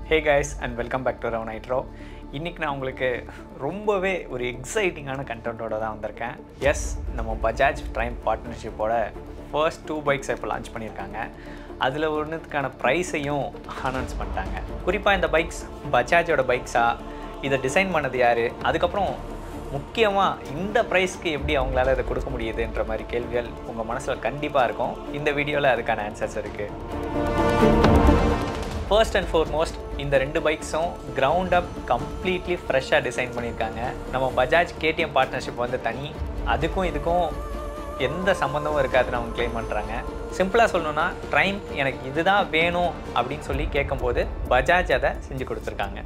Hey guys and welcome back to RevNitro. இன்னைக்கு நான் உங்களுக்கு ரொம்பவே ஒரு எக்ஸைட்டிங்கான கண்டென்ட்டோட தான் வந்திருக்கேன். எஸ், நம்ம பஜாஜ் ட்ரைம் பார்ட்னர்ஷிப்போட ஃபர்ஸ்ட் 2 பைக்ஸ் இப்போ லான்ச் பண்ணியிருக்காங்க. அதில் ஒன்றுக்கான ப்ரைஸையும் அனௌன்ஸ் பண்ணிட்டாங்க. குறிப்பாக இந்த பைக்ஸ் பஜாஜோட பைக்ஸா, இதை டிசைன் பண்ணது யார், அதுக்கப்புறம் முக்கியமாக இந்த ப்ரைஸ்க்கு எப்படி அவங்களால இதை கொடுக்க முடியுதுன்ற மாதிரி கேள்விகள் உங்கள் மனசில் கண்டிப்பாக இருக்கும். இந்த வீடியோவில் அதுக்கான ஆன்சர்ஸ் இருக்குது. ஃபர்ஸ்ட் அண்ட் ஃபோர்மோஸ்ட் இந்த 2 பைக்ஸும் கிரவுண்ட் அப் கம்ப்ளீட்லி ஃப்ரெஷ்ஷாக டிசைன் பண்ணியிருக்காங்க. நம்ம பஜாஜ் KTM பார்ட்னர்ஷிப் வந்து தனி, அதுக்கும் இதுக்கும் எந்த சம்மந்தமும் இருக்காதுன்னு அவங்க கிளைம் பண்ணுறாங்க. சிம்பிளாக சொல்லணுன்னா ட்ரைம் எனக்கு இதுதான் வேணும் அப்படின்னு சொல்லி கேட்கும்போது பஜாஜ் அதை செஞ்சு கொடுத்துருக்காங்க.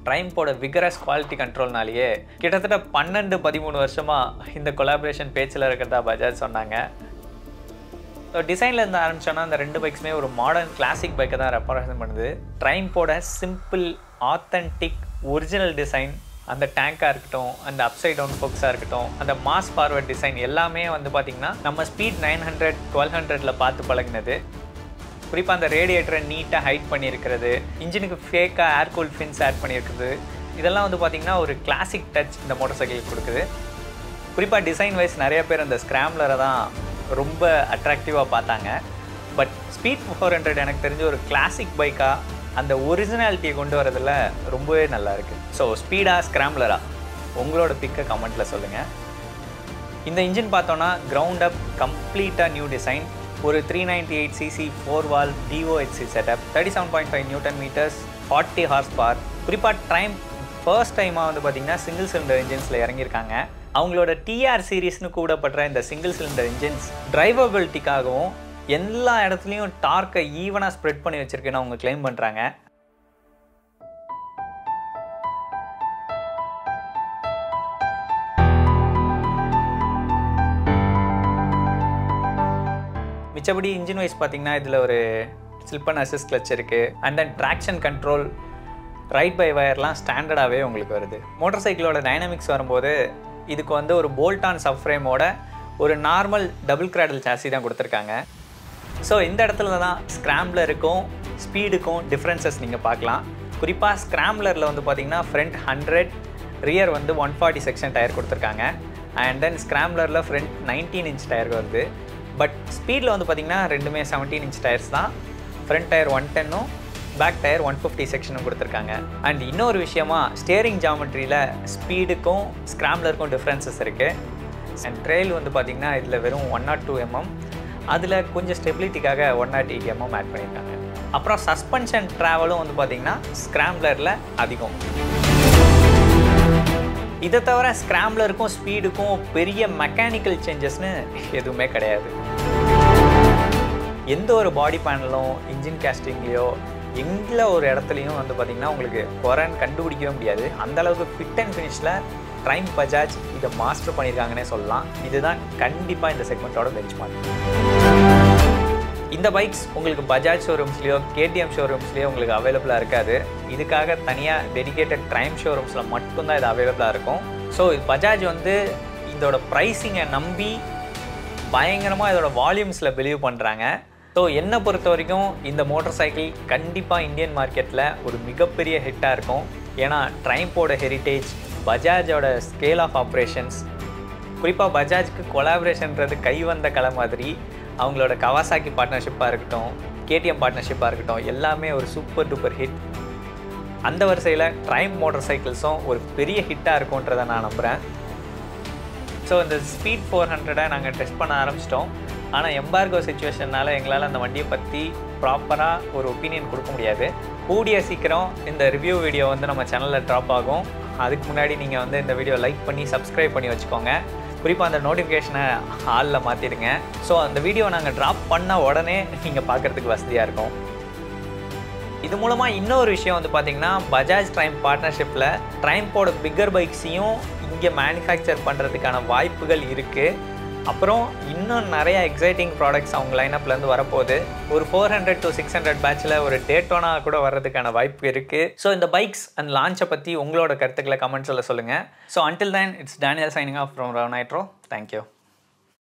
ட்ரைம்போட விகரஸ் குவாலிட்டி கண்ட்ரோல்னாலேயே கிட்டத்தட்ட 12-13 வருஷமாக இந்த கொலாபரேஷன் பேச்சில் இருக்கிறதா பஜாஜ் சொன்னாங்க. ஸோ டிசைனில் இருந்து ஆரம்பித்தோன்னா அந்த 2 பைக்ஸுமே ஒரு மாடர்ன் கிளாசிக் பைக்கை தான் ரெப்ரசன்ட் பண்ணுது. ட்ரைம்போட சிம்பிள் ஆத்தென்டிக் ஒரிஜினல் டிசைன், அந்த டேங்காக இருக்கட்டும், அந்த அப்சைட் டவுன் ஃபோக்ஸாக இருக்கட்டும், அந்த மாஸ் ஃபார்வர்ட் டிசைன் எல்லாமே வந்து பார்த்திங்கன்னா நம்ம ஸ்பீட் 900 1200 பார்த்து பழகினது. குறிப்பாக அந்த ரேடியேட்டரை நீட்டாக ஹைட் பண்ணியிருக்கிறது, இன்ஜினுக்கு ஃபேக்காக ஏர் கூல் ஃபின்ஸ் ஆட் பண்ணியிருக்குது, இதெல்லாம் வந்து பார்த்திங்கன்னா ஒரு கிளாசிக் டச் இந்த மோட்டார் சைக்கிள் கொடுக்குது. குறிப்பாக டிசைன் வைஸ் நிறைய பேர் அந்த ஸ்க்ராம்லரை தான் ரொம்ப அட்ராக்டிவாக பார்த்தாங்க. பட் ஸ்பீட் 400 எனக்கு தெரிஞ்ச ஒரு கிளாசிக் பைக்காக அந்த ஒரிஜினாலிட்டியை கொண்டு வரதில் ரொம்பவே நல்லா இருக்குது. ஸோ ஸ்பீடாக ஸ்க்ராம்லரா உங்களோட பிக்கை கமெண்ட்டில் சொல்லுங்கள். இந்த இன்ஜின் பார்த்தோன்னா கிரவுண்ட் அப் கம்ப்ளீட்டாக நியூ டிசைன், ஒரு 398cc 4-valve DOHC setup, 37.5 Nm, 40 horsepower. குறிப்பாக ட்ரைம் ஃபர்ஸ்ட் டைமாக வந்து பார்த்திங்கன்னா சிங்கிள் சிலிண்டர் இன்ஜின்ஸில் இறங்கியிருக்காங்க. அவங்களோட TR சீரீஸ்னு கூடப்படுற இந்த சிங்கிள் சிலிண்டர் இன்ஜின்ஸ் டிரைவபிலிட்டிக்காகவும் எல்லா இடத்துலையும் டார்க்கை ஈவனாக ஸ்ப்ரெட் பண்ணி வச்சுருக்குன்னு அவங்க கிளைம் பண்ணுறாங்க. மிச்சபடி இன்ஜின் வைஸ் பார்த்திங்கன்னா இதில் ஒரு ஸ்லிப் அண்ட் அசிஸ்ட் கிளச் இருக்குது. And then traction control, ride by வயர்லாம் ஸ்டாண்டர்டாகவே உங்களுக்கு வருது. மோட்டார் சைக்கிளோட டைனமிக்ஸ் வரும்போது இதுக்கு வந்து ஒரு போல்டான் சப்ஃப்ரேமோட ஒரு நார்மல் டபுள் கிராடல் சாசி தான் கொடுத்துருக்காங்க. ஸோ இந்த இடத்துல தான் ஸ்க்ராம்ப்ளருக்கும் ஸ்பீடுக்கும் டிஃப்ரென்சஸ் நீங்கள் பார்க்கலாம். குறிப்பாக ஸ்க்ராம்ப்ளரில் வந்து பார்த்திங்கன்னா ஃப்ரண்ட் 100, ரியர் வந்து 140 செக்ஷன் டயர் கொடுத்துருக்காங்க. அண்ட் தென் ஸ்க்ராம்ப்ளரில் ஃப்ரண்ட் 19 inch டயர் வருது. பட் ஸ்பீடில் வந்து பார்த்திங்கன்னா ரெண்டுமே 17 inch டயர்ஸ் தான். ஃப்ரண்ட் டயர் 110ம் பேக் டயர் 150 செக்ஷனும் கொடுத்துருக்காங்க. அண்ட் இன்னொரு விஷயமா ஸ்டியரிங் ஜாமெட்ரியில் ஸ்பீடுக்கும் ஸ்க்ராம்ப்ளருக்கும் டிஃப்ரென்சஸ் இருக்குது. அண்ட் ட்ரெயில் வந்து பார்த்திங்கன்னா இதில் வெறும் 102 mm, அதில் கொஞ்சம் ஸ்டெபிலிட்டிக்காக 108 mm ஆட் பண்ணியிருக்காங்க. அப்புறம் சஸ்பென்ஷன் ட்ராவலும் வந்து பார்த்திங்கன்னா ஸ்க்ராம்ப்ளரில் அதிகம். இதை தவிர ஸ்க்ராம்ப்ளருக்கும் ஸ்பீடுக்கும் பெரிய மெக்கானிக்கல் சேஞ்சஸ்னு எதுவுமே கிடையாது. எந்த ஒரு பாடி பேனலும் இன்ஜின் கேஸ்டிங்லேயோ எங்கே ஒரு இடத்துலையும் வந்து பார்த்திங்கன்னா உங்களுக்கு குறைன்னு கண்டுபிடிக்கவே முடியாது. அந்தளவுக்கு ஃபிட் அண்ட் ஃபினிஷில் ட்ரைம் பஜாஜ் இதை மாஸ்டர் பண்ணியிருக்காங்கன்னே சொல்லலாம். இதுதான் கண்டிப்பாக இந்த செக்மெண்ட்டோட பெஞ்ச்மார்க். இந்த பைக்ஸ் உங்களுக்கு பஜாஜ் ஷோரூம்ஸ்லேயோ KTM ஷோரூம்ஸ்லேயோ உங்களுக்கு அவைலபிளாக இருக்காது. இதுக்காக தனியாக டெடிகேட்டட் ட்ரைம் ஷோரூம்ஸில் மட்டும்தான் இது அவைலபிளாக இருக்கும். ஸோ பஜாஜ் வந்து இதோட ப்ரைஸிங்கை நம்பி பயங்கரமாக இதோட வால்யூம்ஸில் பிலீவ் பண்ணுறாங்க. ஸோ என்னை பொறுத்த வரைக்கும் இந்த மோட்டார் சைக்கிள் கண்டிப்பாக இந்தியன் மார்க்கெட்டில் ஒரு மிகப்பெரிய ஹிட்டாக இருக்கும். ஏன்னா ட்ரைம்போட ஹெரிட்டேஜ், பஜாஜோட ஸ்கேல் ஆஃப் ஆப்ரேஷன்ஸ், குறிப்பாக பஜாஜ்க்கு கொலாபரேஷன்றது கை வந்த கலை மாதிரி அவங்களோட கவாசாக்கி பார்ட்னர்ஷிப்பாக இருக்கட்டும், KTM பார்ட்னர்ஷிப்பாக இருக்கட்டும், எல்லாமே ஒரு சூப்பர் டூப்பர் ஹிட். அந்த வரிசையில் ட்ரைம் மோட்டார் சைக்கிள்ஸும் ஒரு பெரிய ஹிட்டாக இருக்கும்ன்றதை நான் நம்புகிறேன். ஸோ இந்த ஸ்பீட் 400 நாங்கள் டெஸ்ட் பண்ண ஆரம்பிச்சிட்டோம். ஆனால் எம்பார்கோ சிச்சுவேஷனால் எங்களால் அந்த வண்டியை பற்றி ப்ராப்பராக ஒரு ஒப்பீனியன் கொடுக்க முடியாது. கூடிய சீக்கிரம் இந்த ரிவ்யூ வீடியோ வந்து நம்ம சேனலில் ட்ராப் ஆகும். அதுக்கு முன்னாடி நீங்கள் வந்து இந்த வீடியோ லைக் பண்ணி சப்ஸ்கிரைப் பண்ணி வச்சுக்கோங்க. குறிப்பாக அந்த நோட்டிஃபிகேஷனை ஆலில் மாற்றிடுங்க. ஸோ அந்த வீடியோ நாங்கள் ட்ராப் பண்ண உடனே நீங்கள் பார்க்குறதுக்கு வசதியாக இருக்கும். இது மூலமாக இன்னொரு விஷயம் வந்து பார்த்திங்கன்னா பஜாஜ் ட்ரைம் பார்ட்னர்ஷிப்பில் ட்ரைம்போட பிக்கர் பைக்ஸையும் இங்கே மேனுஃபேக்சர் பண்ணுறதுக்கான வாய்ப்புகள் இருக்குது. அப்புறம் இன்னும் நிறைய எக்ஸைட்டிங் ப்ராடக்ட்ஸ் அவங்க லைனப்லேருந்து வரப்போகுது. ஒரு 400 to 600 பேட்சில் ஒரு டேட்டோனா கூட வர்றதுக்கான வாய்ப்பு இருக்குது. ஸோ இந்த பைக்ஸ் அண்ட் லான்ச்சை பற்றி உங்களோட கருத்துக்களை கமெண்ட்ஸில் சொல்லுங்கள். So until then, it's Daniel signing off from RevNitro. Thank you.